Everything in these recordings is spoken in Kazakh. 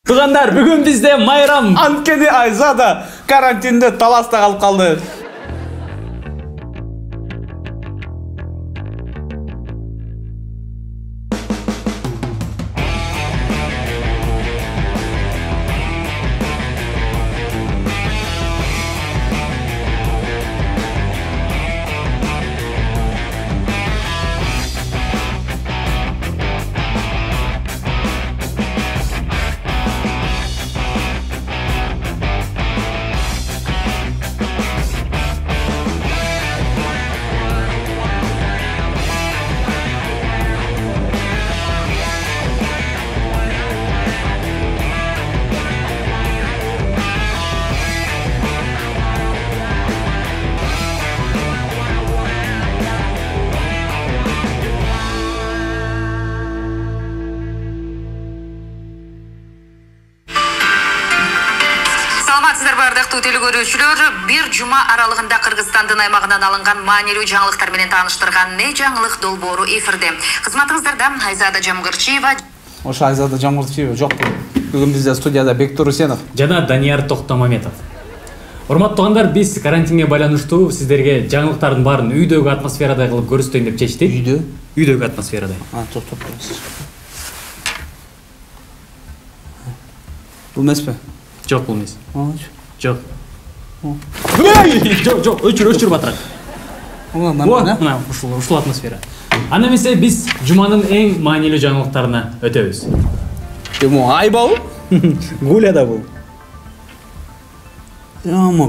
Тугандар, бүгүн бизде майрам. Анткени Айза да карантинде таласта калып калды. Bir cuma aralığında Kırgızstandın aymağından alıngan manelүү жаңылыктар менен тааныштырган не жаңылык долбоору эфирде. Кызматыңыздарда Айзада Жамгырчиева. Ошо Айзада Жамгырчиева жок. Бүгүн бизде студияда Бектур Усенов жана Данияр Токтомаметов. Урматтуу туугандар, биз карантинге байланыштуу сиздерге жаңылыктардын баарын үйдөгү атмосферада кылып көрсөтөйүн деп чечтик. Үйдөгү атмосферада. Топ. Бул эмеспи? Жок, бул эмес. Жок. Жок, өчүр батыраак. Мына ушул атмосфера. Анда эмесе биз жуманын эң маанилүү жаңылыктарына өтөбүз. Бул айбабы? Гуля да бул.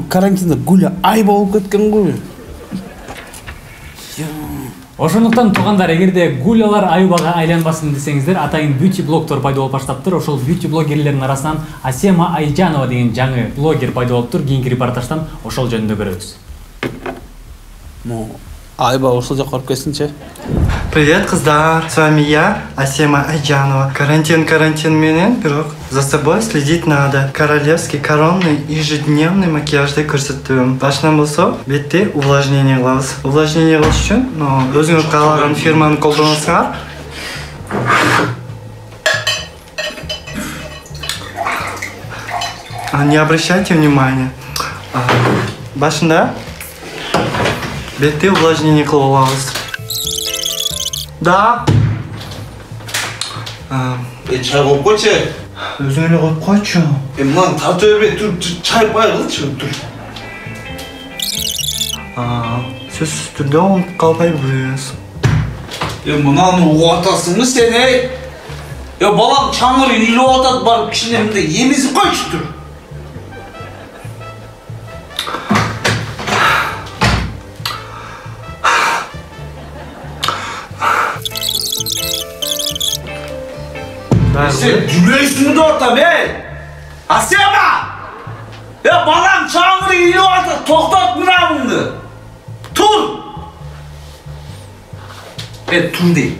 Карантинде Гуля айба болуп кеткен го. Ошондуктан туугандар, эгерде гулялар айбага айланбасын десеңиздер, атайын бьюти блогтор пайда болуп баштаптыр. Ошол бьюти блогерлердин арасынан Асема Айжанова деген жаңы блогер пайда болуптур. Кийинки репортаждан ошол жөнүндө көрөбүз. Айба ошол жака барып кетсинчи. Привет, кыздар! С вами я, Асема Айжанова. Карантин менен, бирок за собой следить надо. Королевский коронный ежедневный макияжды көрсөтөм. Башынан болсо, бетте увлажнение кылабыз. Увлажнение кылыш үчүн, өзүңүз каалаган фирманы колдонсаңар. Не обращайте внимания. Башында бетте увлажнение кылып алабыз. Да. Чай коюп койчу. Өзүң эле коюп койчу. Мынаны тартып бербей тур, чай бай кылчы, тур. Сөзсүз түрдө унутуп калбайбыз. Мынаны угуп атасыңбы сен, эй? Балам чаңыр үйлөп атат, барып кичине мындай эмизип койчу, тур. Sen gülüyorsun da ortam, ey! Asema! Balam çağırı iyi orta, toktat mıramındı. Tur! Tur değil.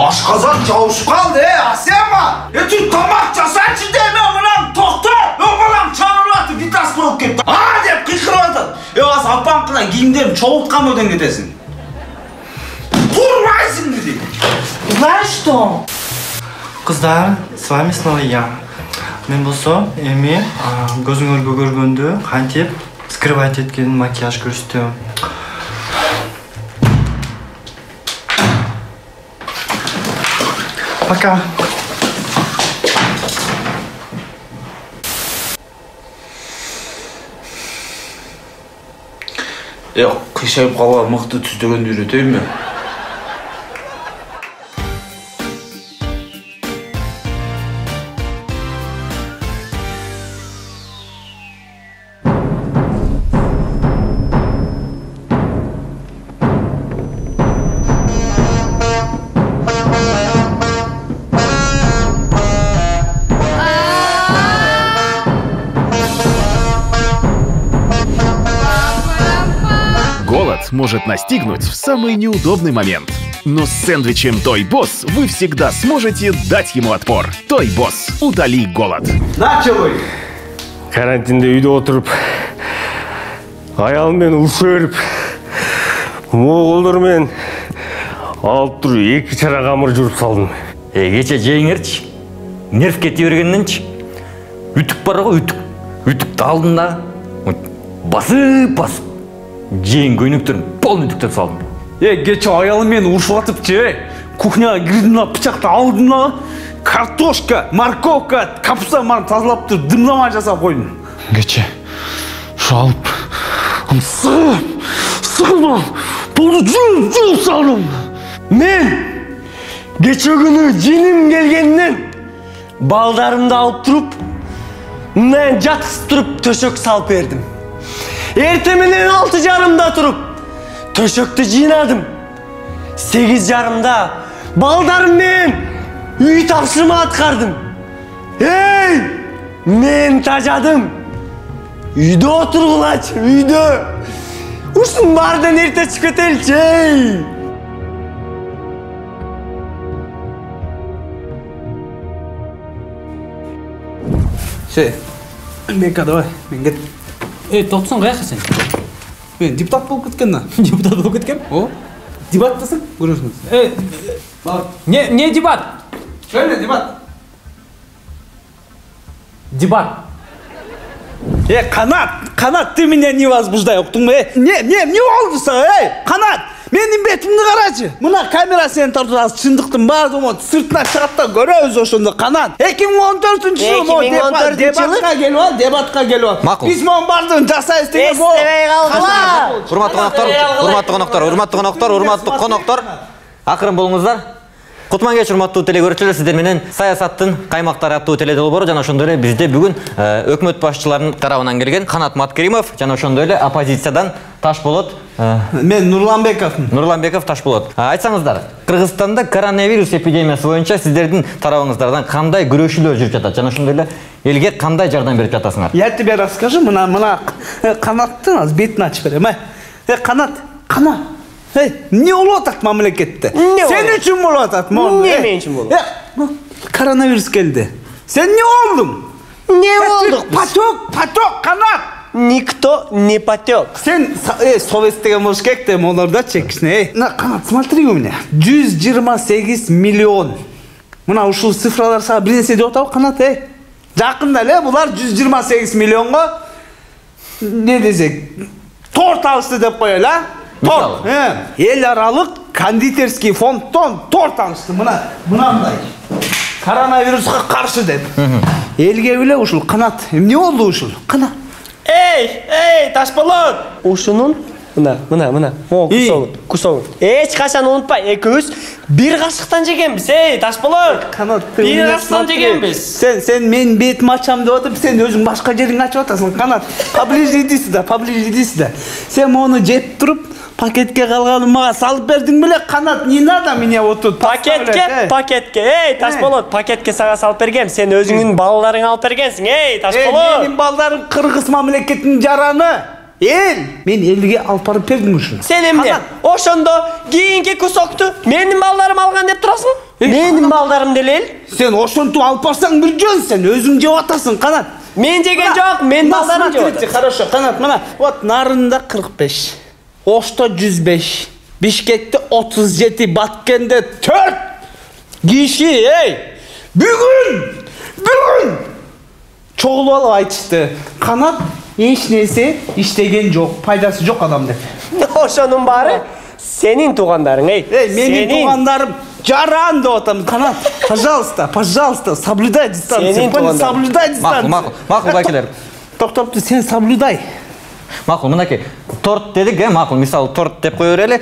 Aşkazan çavuşu kaldı, Asema! Tür tamak çasarçı deme mıram, toktat! Balam çağırı atı, vitas bulup gitti. Деп кыйкырып атат. Апаң кына кийимдерин чогулткан өдөн кетесиң. Турбайсың деди. Знаешь что? Кыздар, с вами снова я. Мен болсо, эми көзүңөргө көргөндү кантип скрывать эткен макияж көрсөтөм. Пока. Кыйшайып калган мыкты түздөгөндү үйрөтөйүнбү? Может настигнуть в самый неудобный момент. Но с сэндвичем Toy Boss вы всегда сможете дать ему отпор. Toy Boss. Утоли голод. Начали! Карантинде үйдө отуруп аялым мени уруша берип, моголдор менен алып туруп 2 чара камыр журуп салдым. Кече жеңерчи, нерв кете бергенденчи. Үтүк бар го, үтүк. Үтүктү алдым да, басып, жең көйнөктөрүн полный үтүктөп салдым. Кече аялым мени урушуп атыпчы. Кухняга кирдим да, бычакты алдым да, картошка, морковка, капуста барып тазалап туруп, дымдама жасап койдум. Кече шалып, сығып, болду жуып салдым. Мен кече күнү жиним келгенден балдарымды алып туруп, мен жаткызып туруп төшөк салып бердим. Эрте менен 6:30 туруп төшөктү жыйнадым. 8:30 балдарым менен үй тапшырма аткардым. Мен тажадым. Үйдө отургулачы, үйдө. Ушунун баарынан эрте чыгып кетеличи. Бека, давай, мен кет. Токтосоң каяка сен? Мен депутат болуп кеткен да. Депутат болуп кеткен? Дебаттасың? Көрөсүңүз. Не дебат? Шöyle дебат. Дебат. Канат, ты меня не возбуждай, уктуң ба? Не болду сага, Канат? Менин бетимди карачы. Мына камера сени тартып, чындыктын баардыгын сыртына чыгат да көрөбүз ошондо, Канат. 2014-жылы дебатка келип ал. Биз монун баардыгын жасайбыз деген бул. Урматтуу коноктор, акырын болуңуздар. Кутман кеч, урматтуу телекөрүүчүлөр, сиздер менен саясаттын каймактары аттуу теледолбоору жана ошондой эле бизде бүгүн өкмөт башчыларынын тарабынан келген Канат Маткеримов жана ошондой эле оппозициядан Ташболот. Мен Нурланбеков Ташболот. Айтсаңыздар, Кыргызстанда коронавирус эпидемиясы боюнча сиздердин тарабыңыздардан кандай күрөшүүлөр жүрүп жатат жана ошондой эле элге кандай жардам берип жатасыңар? Я тебе расскажу, мына Канаттын аз бетин ачып берем. Канат. Не болуп атат мамлекетте? Сен үчүн болуп атат. Не мен үчүн болуп? Коронавирус келди. Сен не болдуң? Не болдук? Поток, Канат. Никто не потек. Сен совет деген болуш керек да, молорда чекишне. Канат, смотри у меня. 128 миллион. Мына ушул цифралар сага бир нерсе деп атабы, Канат? Жакында эле булар 128 миллионго не десек, торт алышты деп коелу, Торт. Эл аралык кондитерский фондтон торт алышты. Мынандай. Коронавируска каршы деп. Элге биле ушул Канат. Эмне болду ушул? Канат. Ташболот. Ушунун мына. Кусогун. Эч качан унутпай, экөөбүз бир кашыктан жегенбиз, Ташболот. Канат, бир кашыктан жегенбиз. Сен мен бетим ачам деп атып, сен өзүң башка жериңди ачып атасың, Канат. Поближе иди сюда. Сен мону жеп туруп, пакетке калганын мага салып бердиң беле, Канат? Не надо меня вот тут? Пакетке. Ташболот, пакетке сага салып бергем. Сен өзүңдүн балдарыңа алып бергенсиң, Ташболот. Менин балдарым Кыргыз мамлекетинин жараны. Мен элге алып барып бердим ушуну. Сен эмне? Ошондо кийинки кусокту менин балдарым алган деп турасың? Менин балдарым деле эл. Сен ошонту алып барсаң бир жөн, сен өзүң жеп атасың, Канат. Мен жеген жок, мен балдарым жеп атат. Хорошо, Канат, мына. Вот Нарында 45, Ошто 105, Бишкекте 37, Баткенде 4 киши, Бүгүн чогулуп алып айтышты. Канат эч нерсе иштеген жок, пайдасы жок адам деп. Ошонун баары сенин туугандарың, Менин туугандарым жаран деп атам, Канат. Пожалуйста, соблюдай дистанцию. Соблюдай дистанцию. Макул бакелер. Токтопту, сен соблюдай. Макул, мынакей, торт дедик, макул, мисалы торт деп кое берели.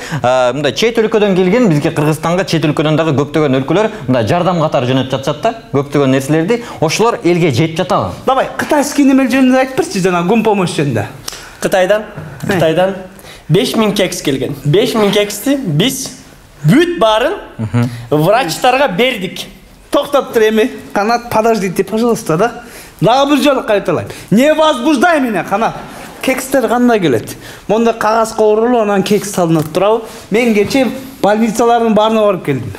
Мындай чет өлкөдөн келген, бизге Кыргызстанга чет өлкөдөн дагы көптөгөн өлкөлөр мындай жардам катары жөнөтүп жатышат да, көптөгөн нерселерди. Ошолор элге жетип жатабы? Давай, кытайский неме жөнүндө айтып берчи, жана гумпомощь жөнүндө. Кытайдан 5000 кекс келген. 5000 кексти биз бүт барын врачтарга бердик. Токтоп тур эми. Канат, подождите, пожалуйста, да? Дагы бир жолу кайталайм. Не возбуждай меня, Канат. Кекстер кандай келет? Монда кагаз коорулуп, анан кекс салынып турабы? Мен кече больницалардын баарына барып келдим.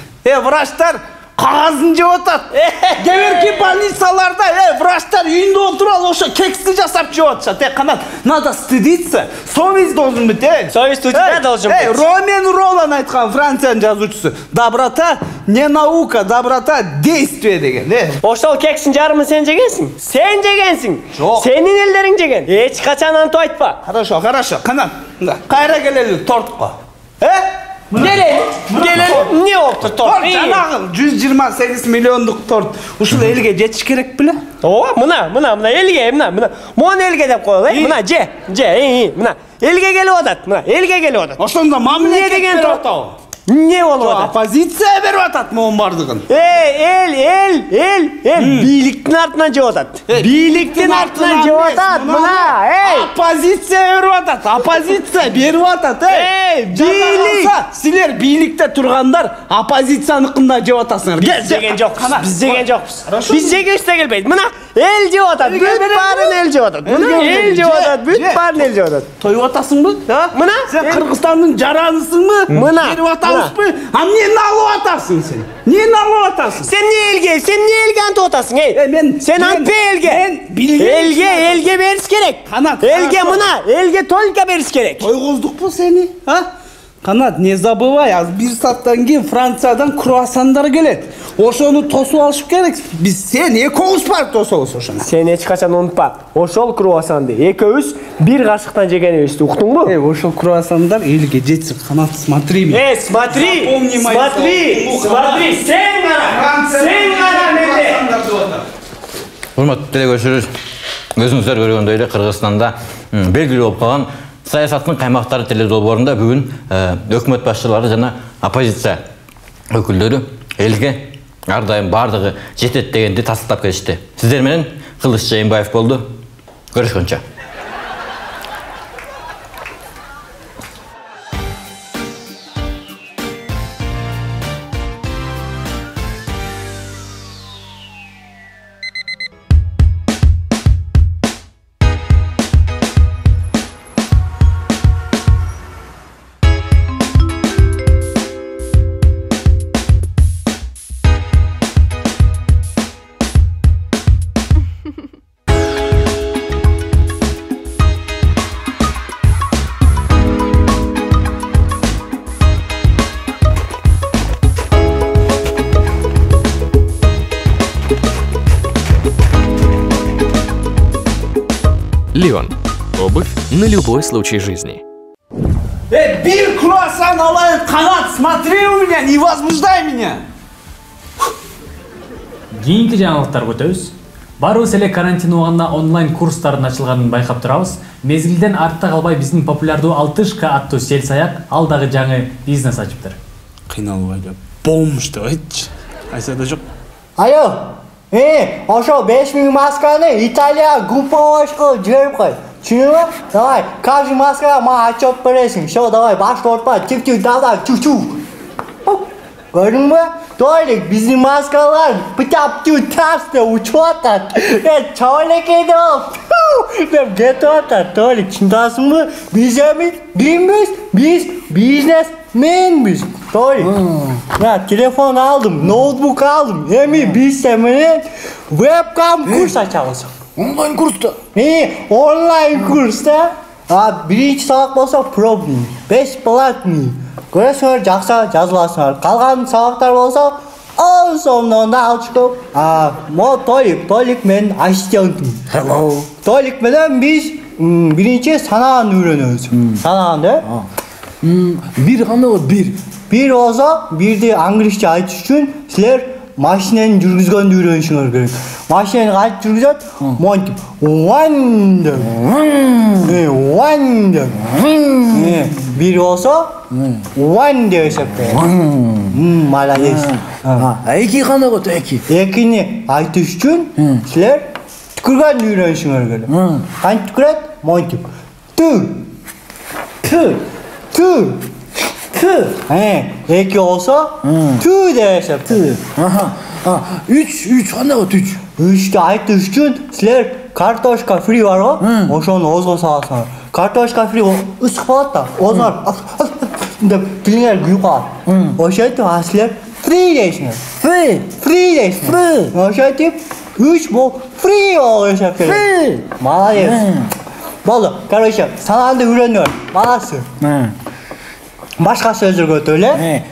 Врачтар, Кагазын жеп атат. Кеберки больницаларда врачтар үйүндө отуруп алып ошо кексти жасап жеп атышат. Канат, надо стыдиться. Совесть должен быть. Совесть у тебя должен быть. Ромен Ролан айткан, Франциянын жазуучусу. Доброта не наука, доброта действие деген. Ошол кексин жарымын сен жегенсиң. Сен жегенсиң. Сенин элдериң жеген. Эч качан антып айтпа. Хорошо, хорошо. Канат, кайра келели тортко. Gelin. Ne oldu торт? Жанагы 128 миллиондук торт. Ушул элге жетиш керек беле? Мына элге, мына. Мон элге деп коелу, мына же, мына. Элге келип атат, мына. Элге келип атат. Ошондо мамлекет деген торт? Не болуп атат? Оппозиция берип атат монун бардыгын. Эл, бийликтин артынан жеп атат. Бийликтин артынан жеп атат, мына. Оппозиция берип атат, оппозиция берип атат. Бийлик. Силер бийликте тургандар оппозицияныкында жеп атасыңар. Биз жеген жокпуз. Биз жегебиз да келбейт. Мына эл жеп атат. Бүт баарын эл жеп атат. Мына эл жеп атат, бүт баарын эл жеп атат. Тоюп атасыңбы? Мына сен Кыргызстандын жаранысыңбы? Мына берип атабызбы? А эмнени алып атасың сен? Эмнени алып атасың? Сен эмне элге антып атасың, Сен антпа элге. Элге бериш керек. Элге мына, элге только бериш керек. Тойгоздукпу сени, Канат, не забывай, аз бир сааттан кийин Франциядан круассандар келет. Ошону тосуп алышып керек. Биз сен экөөбүз барып тособуз ошону. Сен эч качан унутпа. Ошол круассанды экөөбүз бир кашыктан жегенибизди уктуңбу? Ошол круассандар элге жетсин. Канат, смотри. Смотри. Сен гана менде. Урматтуу телекөрүүчүлөр, өзүңүздөр көргөндөй эле Кыргызстанда белгилүү болуп калган саясаттын каймактары теледолбоорунда бүгүн өкмөт башчылары жана оппозиция өкүлдөрү элге ар дайым бардыгы жетет дегенди тастап кетишти. Сиздер менен Кылыч Жээнбаев болду. Көрүшкөнчө. Лион. Обувь на любой случай жизни. Бир круассан алайын, Канат, смотри у меня, не возбуждай меня. Кийинки жаңылыктар өтөбүз. Барыбыз эле карантин убагында онлайн курстардын ачылганын байкап турабыз. Мезгилден артта калбай биздин популярдуу 60К аттуу сел саяк ал дагы жаңы бизнес ачыптыр. Кыйналбай деп болмуш деп айтчы. Айса да жок. Алло. Ошо 5000 масканы Италия группалашкы жиберип кой. Чүнүбү? Давай, каждый маска мага отчет бересиң. Всё, давай, башты отпа, тип-тип, давай, чу-чу. Көрдүңбү? Толик, биздин маскалар пытап-тю тасты учуп атат. Чолекейди деп кетип атат. Толик, чындасыңбы? Биз эми кимбиз? Биз бизнесменбиз. Толик, мен телефон алдым, ноутбук алдым. Эми биз менен вебкам курс ачабыз. Онлайн курста? Онлайн курста. Биринчи сабак болсо пробный, бесплатный. Көрөсүңөр, жакшы жазыласыңар. Калган сабактар болсо сомдон да алып чыгып. Толик менин ассистентим. Hello. Толик менен биз биринчи санааны үйрөнөбүз. Санааны. Бир кандай бир. Бир болсо, бирди англисче айтыш үчүн силер машинени жүргүзгөндү үйрөнүшүңөр керек. Машинени кантип жүргүзөт? Монтип. One деп. Бир болсо, one деп эсептейт. Молодец. Эки кандай болот, эки? Экини айтыш үчүн силер түкүргөндү үйрөнүшүңөр керек. Кантип түкүрөт? Монтип. Эки болсо, түү деп эсептейт. Үч кандай болот, үч? Үчтү айтыш үчүн силер картошка фри бар го, ошону оозго саласыңар. Картошка фри ысык болот да, оозуңар деп тилиңер күйүп калат. Ошентип силер free дейсіңіз. Free дейсіңіз. Ошайтып, 3 бұл free болып есептеледі. Free. Молодец. Болды. Короче, санаңды үйреніп. Баласы. Башқа сөздер көтөле.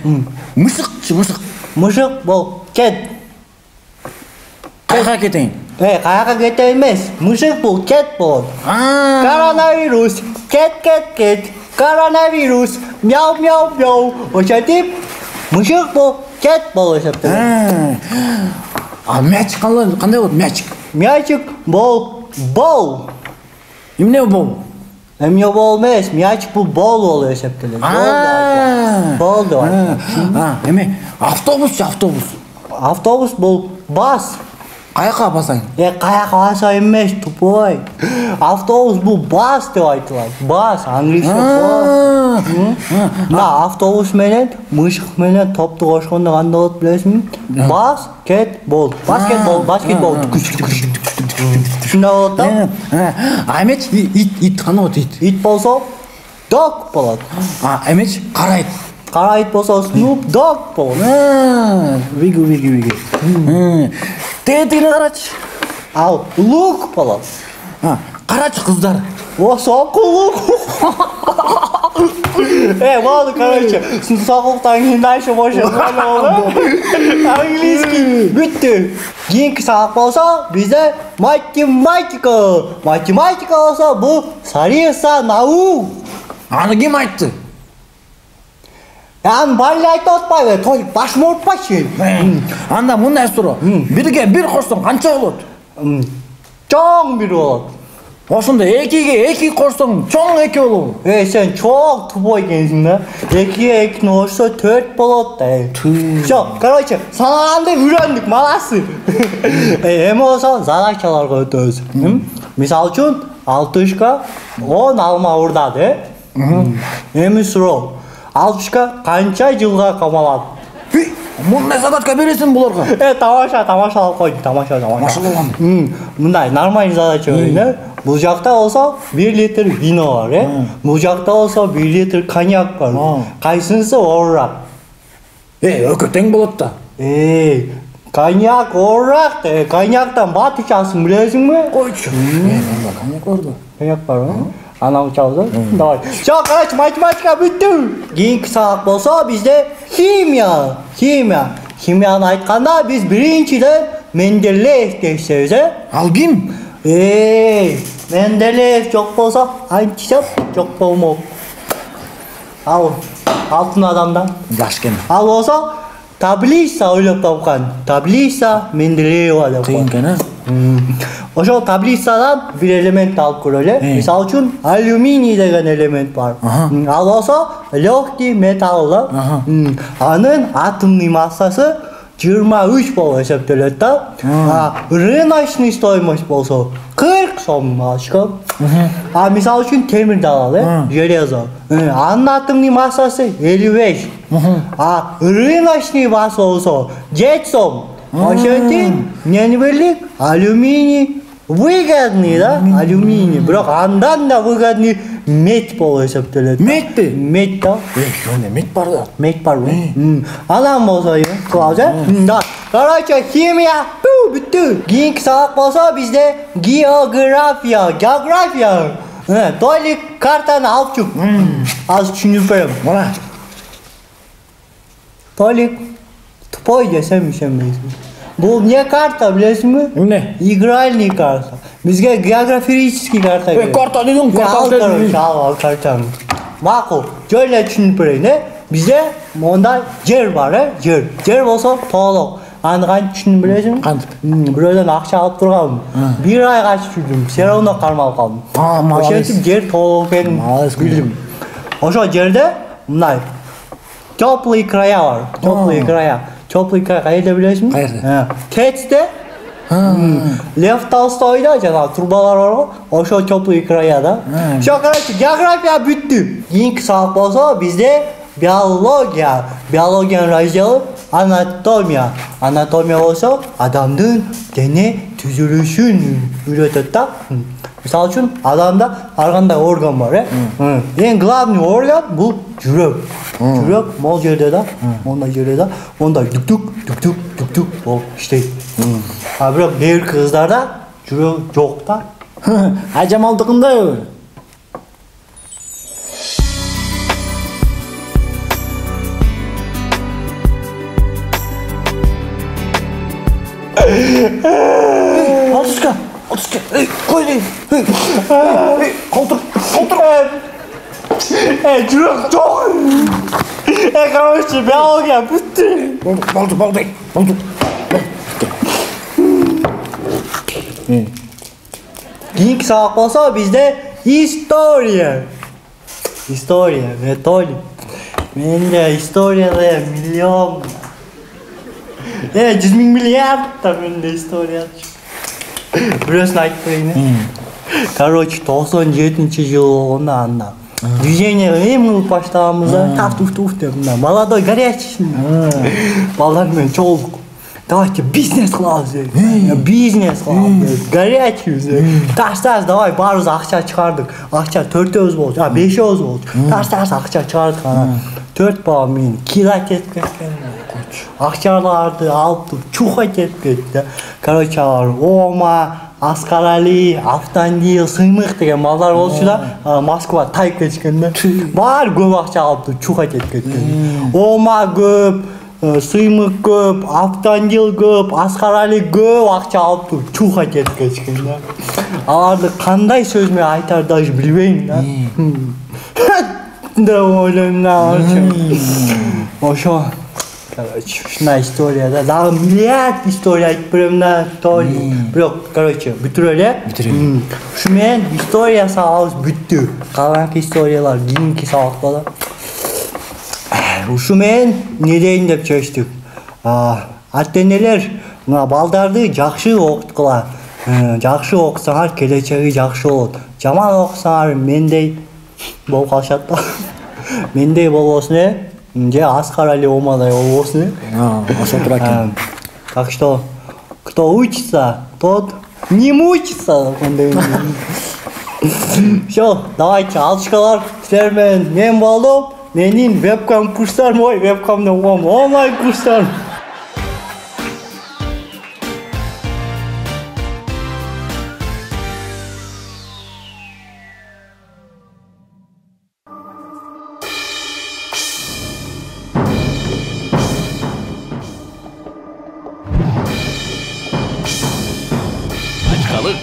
Мысық. Мысық бұл кет. Қайқа кетейін? Қайқа кетейін емес. Мысық бұл кет болады. Коронавирус. Кет. Коронавирус. Мяу. Ошайтып, мысық бұл кет болып есептеледі. Мячик қандай болады? Мячик бол. Емне бол? Emyo olmaz. Miyacık bu bol oluyor septeler. Bol da var. Eme avtobus. Avtobus bu bas. Kayaka basayın. Kayaka basayın емес, тупой. Avtobus bu bas diye aytılar. Bas, Anglisçe bas. Avtobus menen, mışık menen toptu koşkanda qanday bolot bilesizmi? Bas, ket, bol. Basketbol. Şunda bolot da. Аймеч ит қана болады ит. Ит болса dog болады. Аймеч қара ит. Қара ит болса Snoop Dogg болады. Виги. Тетігіне қарашы. Ал лук болады. Қарашы қыздар. Соқылық. Болды, короче, соқылықтан кейін дальше больше английский бүтті. Кейінгі сабақ болса, бізде математика. Математика болса, бұл сариса наук. Аны кем айтты? Аны барлы айтты отпайды, той башым отпайды. Анда мұндай сұры. Бірге бір қосың қанша болады? Чоң бір болады. Осында екі қосың чоң екі болады. Сен çok тупой екенсің да. Екіге қосса 4 болады. Все, короче, санағанды үйрендік, маласы. Эми болса задачаларға өтөбүз. Мисал үчүн 6-ка 10 алма урдады. Эми суроо. 6-ка канча жылга камалат? Мындай задачка бересің бұларға? Тамаша алып қойды, тамаша. Мындай нормальный задача берді. Бұл жақта болса 1 литр вино бар, Бұл жақта болса 1 литр коньяк бар. Қайсынысы орырақ? Өкі тең болады да. Коньяк орырақ, коньяктан бат ішасың білесің бе? Қойшы. Коньяк бар да. Коньяк бар, Анау чалды. Давай. Все, короче, математика бүтті. Кейінгі сабақ болса бізде химия. Химияны айтқанда біз біріншіден Менделеев тексеріз, Ал кім? Менделеев жоқ болса, антисап жоқ болмау. Ал алтын адамдан. Жашкен. Ал болса, таблица ойлап тапқан. Таблица Менделеева деп қойған. Қиын Ошол таблицадан bir элемент алып көрөлү. Мисалы үчүн алюминий деген элемент бар. Ал болсо легкий металл да. Анын атомный массасы 23 болуп эсептелет да. Рыночный стоимость болсо 40 сом ашка. Мисалы үчүн темирди алалы, железо. Анын атомный массасы 55. Рыночный масса болсо 7 сом. Ошентин нені бірлік? Алюминий выгодный, да? Алюминий. Бірақ андан да выгодный мед болу есептеледі. Мед пе? Мед да. Онда мед бар да. Мед бар ғой. Анан болса, клауза? Да. Короче, химия бүтті. Кейінгі сабақ болса бізде география. Толик картаны алып жүр. Аз түсініп берем. Мына. Толик тупой десем ишенбейсиң. Бұл не карта, білесің бе? Не? Игральный карта. Бізге географический карта керек. Карта дедің, карта дедің. Ал картаны. Мақұл, жөйле түсініп берейін, Бізде онда жер бар, жер болса толық. Аны түсініп білесің? Біреуден ақша алып тұрғанмын. 1 айға жүрдім, все равно қармалып қалдым. Ошентіп жер толық екенін білдім. Ошо жерде мындай теплый края бар. Теплый край қайда білесің? Кетсте Лев Толстойда жаңағы турбалар бар ғой, ошо теплый краяда. Всё, короче, география бүтті. Кейінгі сабақ болса бізде биология. Биологияның разделы анатомия. Анатомия болса адамдың дене түзілішін үйретеді да. Misal üçün adamda har qanday organ var, en главный organ bu жүрек. Жүрек мол жерде да, ондай жерде да, онда дүк болып иштейт. А бирок дээрлик кыздарда жүрек жок да. Ажамалдыгындай. Алтышка, қой дейін. Қолтыр. Жүрек жоқ. Короче, биология бүтті. Болды. Кейінгі сабақ болса бізде история. Метолик. Менде историяда миллион. 100 миллиардтар менде история. Біреусін айтып қойын. Короче, 97-ші жыл болғанда анда. Движение эмил баштағанбыз да, туф деп, молодой, горячий. Балдармен чолдық. Давайте бизнес қыламыз деп. Горячий. Тастас, давай барыз ақша шығардық. Ақша 4-өз болды, 5-өз болды. Тастас ақша шығардық. 4 бала мен кила кетіп кеткен. Ақшаларды алып чуха кетіп кетті. Короче, Ома, Аскарали, Автандил, Сыймық деген малдар болшы да, Москва тайып кеткенде. Бар көп ақша алып чуха кетіп кеткен. Ома көп, Сыймық көп, Автандил көп, Аскарали көп ақша алып чуха кетіп кеткенде. Аларды қандай сөзмен айтар даже білбеймін да. Да ойлаймын да. Ошо. Короче, шына история да. Дағы миллиард история айтып беремін да. Бірақ, короче, бүтірелі. Шумен история сабағыз бүтті. Қаланқы историялар кейінгі сабақ болды. Шумен не дейін деп чөштік. Ата-енелер балдарды жақсы оқытқыла. Жақсы оқысаңар келешегі жақсы болады. Жаман оқысаңар мендей болып қалшатты. Мендей болбосын, же Аскарали Омадай болбосын. Так что, кто учится, тот не мучится. Все, давайте, алчкалар, сіздермен мен болдым. Менің вебкам курстарым, вебкамды онлайн курстарым.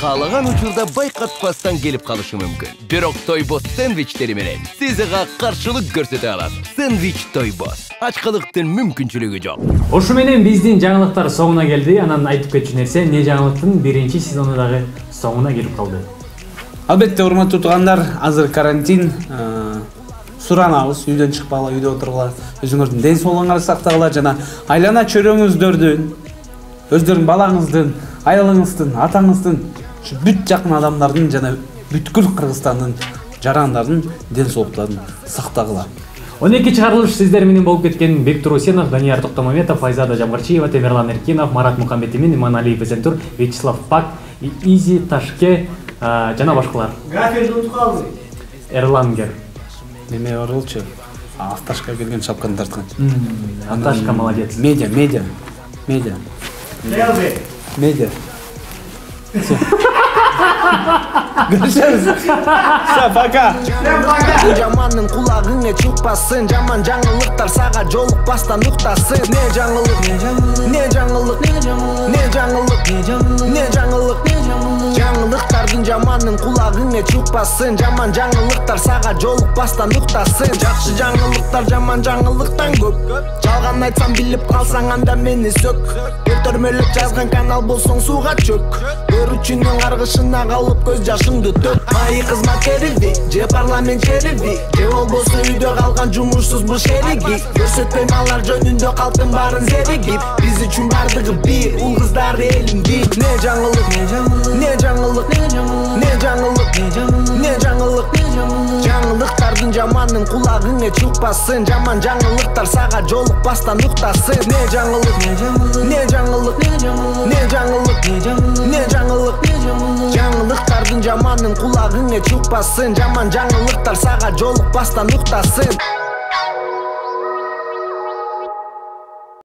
Қалаған учурда байқатпастан келіп қалышы мүмкін. Бирок Тойбос сэндвичтери менен сизига каршылык көрсөтө алат. Сэндвич Тойбос. Ачкылыктын мүмкүнчүлүгү жок. Ошу менен биздин жаңылыктар соңуна келди. Анан айтып кетчү нерсе, не жаңылыктын биринчи сезону дагы соңуна келип калды. Албетте, урматтуу туугандар, азыр карантин, суранабыз, үйдөн чыкпагыла, үйдө отургула, өзүңөрдүн ден соолугуңарды сактагыла жана айлана чөрөңүздөрдүн, өздөрүнүн балаңыздын, айылыңыздын, атаңыздын, бүт жакын адамдардын жана бүткүл Кыргызстандын жарандардын ден соолуктарын сактагыла. 12 чыгарылыш сиздер менен болуп кеткен Бектур Усенов, Данияр Токтомаметов, Айзада Жамгарчиева, Темирлан Эркинов, Марат Мухамбетимин, Иманалиев Эзентур, Вячеслав Пак, Изи Ташке жана башкалар. Граферди унутуп калды. Эрлангер. Неме орулчу? Асташка келген шапканы тарткан. Асташка молодец. Медиа. Görüşürüz. Пока. Жамандын кулагыңа чыкпасын, жаман жаңылыктар сага жолукпастан уктасын. Не жаңылык. Жаңылыктардын жамандын кулагыңа чыкпасын, жаман жаңылыктар сага жолукпастан уктасын. Жакшы жаңылыктар жаман жаңылыктан көп. Жалган айтсам билип калсаң анда мени сөк. Көтөрмөлөп жазган канал болсоң сууга чөк. Көрүүчүнүн каргышына калып көз жашыңды төк. Майы кызмат берилди, же парламент жерилди, же болбосо үйдө калган жумушсуз бул шериги. Көрсөтпөйм алар жөнүндө калктын баарын зеригип. Биз үчүн бардыгы бир, ул кыздар элинди. Не жаңылык. Жаңылыктардын жамандын кулагыңа чыкпасын, жаман жаңылыктар сага жолукпастан уктасын. Не жаңылык. жаңылыктардын жаманын кулагыңа чукпасын. Жаман жаңылыктар сага жолукпастан уктасын.